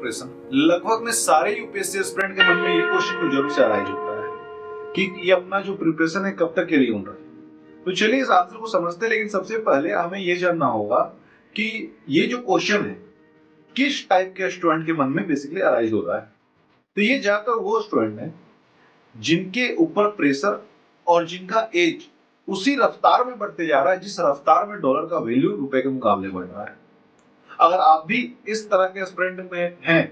Preparation लगभग में सारे यूपीएससी एस्पिरेंट के मन में ये क्वेश्चन तो जरूर से अराइज होता है कि ये अपना जो प्रिपरेशन है कब तक के लिए होना है। तो चलिए इस आंसर को समझते हैं, लेकिन सबसे पहले हमें ये जानना होगा कि ये जो क्वेश्चन है किस टाइप के स्टूडेंट के मन में बेसिकली अराइज हो रहा है। तो ये ज्यादातर वो स्टूडेंट है जिनके ऊपर प्रेशर और जिनका एज उसी रफ्तार में बढ़ते जा रहा है जिस रफ्तार में डॉलर का वैल्यू रुपए के मुकाबले बढ़ रहा है। अगर आप भी इस तरह के स्टूडेंट में हैं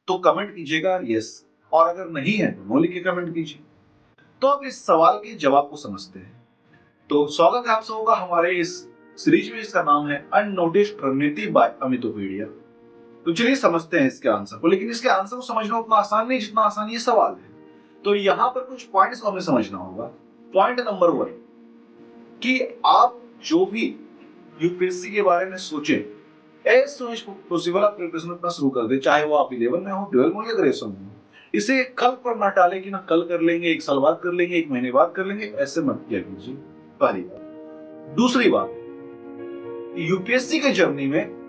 तो कमेंट कीजिएगा यस, और अगर नहीं है तो नो लिख के कमेंट कीजिए। तो अब इस सवाल के जवाब को समझते हैं। तो स्वागत है आप सबों का हमारे इस सीरीज में, इसका नाम है अननोटिस्ड रणनीति बाय अमितोपीडिया। तो चलिए समझते हैं इसके आंसर को, लेकिन इसके आंसर को समझना उतना आसान नहीं जितना आसान ये सवाल है। तो यहाँ पर कुछ पॉइंट्स को हमें समझना होगा। पॉइंट नंबर 1 कि आप जो भी यूपीएससी के बारे में सोचे एज सुन एज पॉसिबल आप प्रिपरेशन अपना शुरू कर दे, चाहे वो आप 11 में हो, 12 में हो या ग्रेजुएशन में हो। इसे कल पर ना टाले कि ना कल कर लेंगे, एक साल बाद कर लेंगे, एक महीने बाद कर लेंगे, ऐसे मत किया कीजिए। पहली बात। दूसरी बात, यूपीएससी के जर्नी में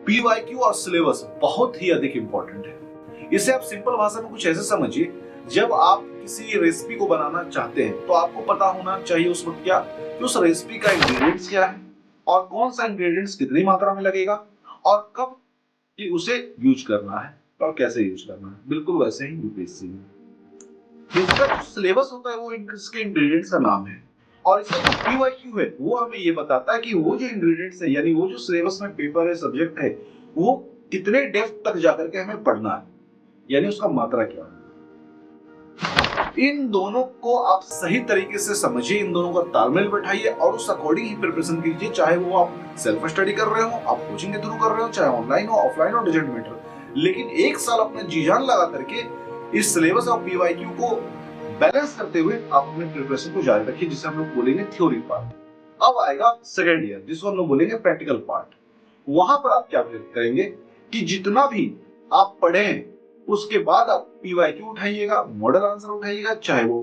पीवाईक्यू और सिलेबस बहुत ही अधिक इंपॉर्टेंट है। इसे आप सिंपल भाषा में कुछ ऐसे समझिए, जब आप किसी रेसिपी को बनाना चाहते हैं तो आपको पता होना चाहिए उस वक्त क्या कि उस रेसिपी का इंग्रेडिएंट्स क्या है और कौन सा इंग्रेडिएंट्स कितनी मात्रा में लगेगा और कब कि उसे यूज करना है और कैसे यूज करना है। बिल्कुल वैसे ही यूपीएससी में इसका जो सिलेबस होता है वो इसके इंग्रेडिएंट्स का नाम है, और इसका जो पीवाईक्यू है वो हमें ये बताता है कि वो जो इंग्रेडिएंट्स है यानी वो जो सिलेबस में पेपर है, सब्जेक्ट है, वो कितने डेप्थ तक जाकर के हमें पढ़ना है, यानी उसका मात्रा क्या है। इन दोनों को आप सही तरीके से समझिए, इन दोनों का तालमेल बैठाइए और उस अकॉर्डिंग ही प्रिपरेशन कीजिए, चाहे वो आप सेल्फ स्टडी कर रहे हो, आप कोचिंग के थ्रू कर रहे हो, चाहे ऑनलाइन हो, ऑफलाइन हो, डजंट मैटर। लेकिन एक साल अपने जी जान लगा करके इस सिलेबस और पीवाईक्यू को बैलेंस करते हुए आप अपने प्रिपरेशन को जारी रखिए, जिसे हम लोग बोलेंगे थ्योरी पार्ट। अब आएगा सेकेंड ईयर, जिसको हम लोग बोलेंगे प्रैक्टिकल पार्ट। वहां पर आप क्या करेंगे कि जितना भी आप पढ़े उसके बाद आप पीवाईक्यू उठाइएगा, मॉडल आंसर उठाइएगा, चाहे वो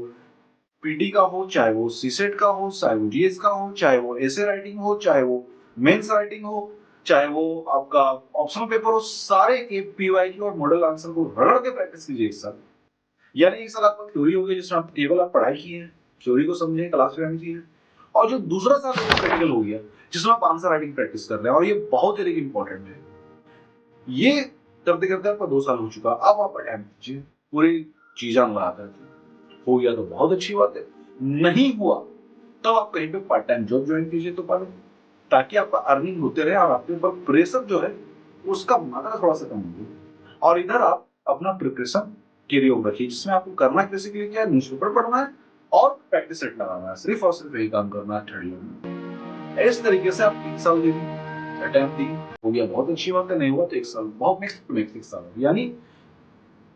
पीटी का हो, चाहे वो सीसेट का हो, चाहे वो जीएस का हो, चाहे वो एसे राइटिंग हो, चाहे वो मेंस राइटिंग हो, चाहे वो आपका ऑप्शनल पेपर हो, सारे के पीवाईक्यू और मॉडल आंसर को रगड़ के प्रैक्टिस कीजिए एक साल। यानी एक साल आपका थ्योरी हो गया जिसमें आप केवल आप पढ़ाई की है, थ्योरी को समझे, क्लास में की है, और जो दूसरा साल है वो प्रैक्टिकल हो गया जिसमें आप आंसर राइटिंग प्रैक्टिस कर रहे हैं, और ये बहुत ही इंपॉर्टेंट है। ये करते करते आपका 2 साल हो चुका। अब आप अटेम्प्ट कीजिए पूरी चीजें लगा करके। हो गया तो बहुत अच्छी बात है, नहीं हुआ तो आप कहीं पे पार्ट टाइम जॉब ज्वाइन कीजिए तो पालो, ताकि आपका अर्निंग होते रहे और आपके ऊपर प्रेशर जो है उसका मात्रा थोड़ा सा कम हो। और इधर आप अपना प्रिपरेशन कैरी ऑन रखिए, जिसमें आपको करना बेसिकली क्या है, न्यूज़पेपर पढ़ना है और प्रैक्टिस सेट लगाना है, सिर्फ और सिर्फ यही काम करना है थर्ड ईयर में। इस तरीके से आप 3 साल दे दी, अटेम्प्ट दी, हो गया बहुत अच्छी बात है, नहीं हुआ तो 1 साल, बहुत नेक्स्ट 1 साल, यानी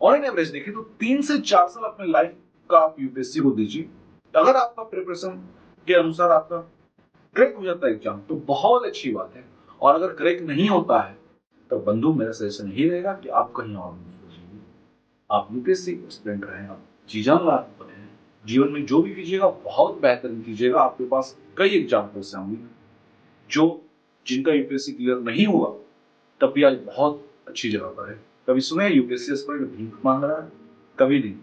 ऑन एन एवरेज देखें तो 3 से 4 साल अपने लाइफ का आप यूपीएससी को दीजिए। अगर आपका प्रिपरेशन के अनुसार आपका क्रैक हो जाता है एग्जाम तो बहुत अच्छी बात है, और अगर क्रैक नहीं होता है तो बंधु मेरा सजेशन यही रहेगा कि आप कहीं और सोचिए। आप यूपीएससी स्टूडेंट रहे, आप जी जान लगा पढ़े हैं, जीवन में जो भी कीजिएगा बहुत बेहतरीन कीजिएगा। आपके पास कई एग्जाम्पल्स होंगे जो जिनका यूपीएससी क्लियर नहीं हुआ तब भी आज बहुत अच्छी जगह पर है। कभी सुने यूपीएससी एस्पिरेंट भीख मांग रहा है? कभी नहीं,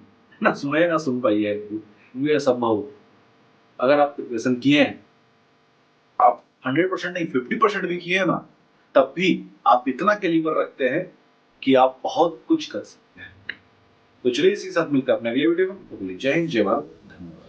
ना सुने ना सुन पाई है, क्योंकि ये संभव। अगर आप प्रिपरेशन किए हैं, आप 100% नहीं 50% भी किए हैं ना, तब भी आप इतना कैलिबर रखते हैं कि आप बहुत कुछ कर सकते हैं। तो चलिए इसी के साथ मिलकर अपने अगले वीडियो में। जय हिंद, जय भारत, धन्यवाद।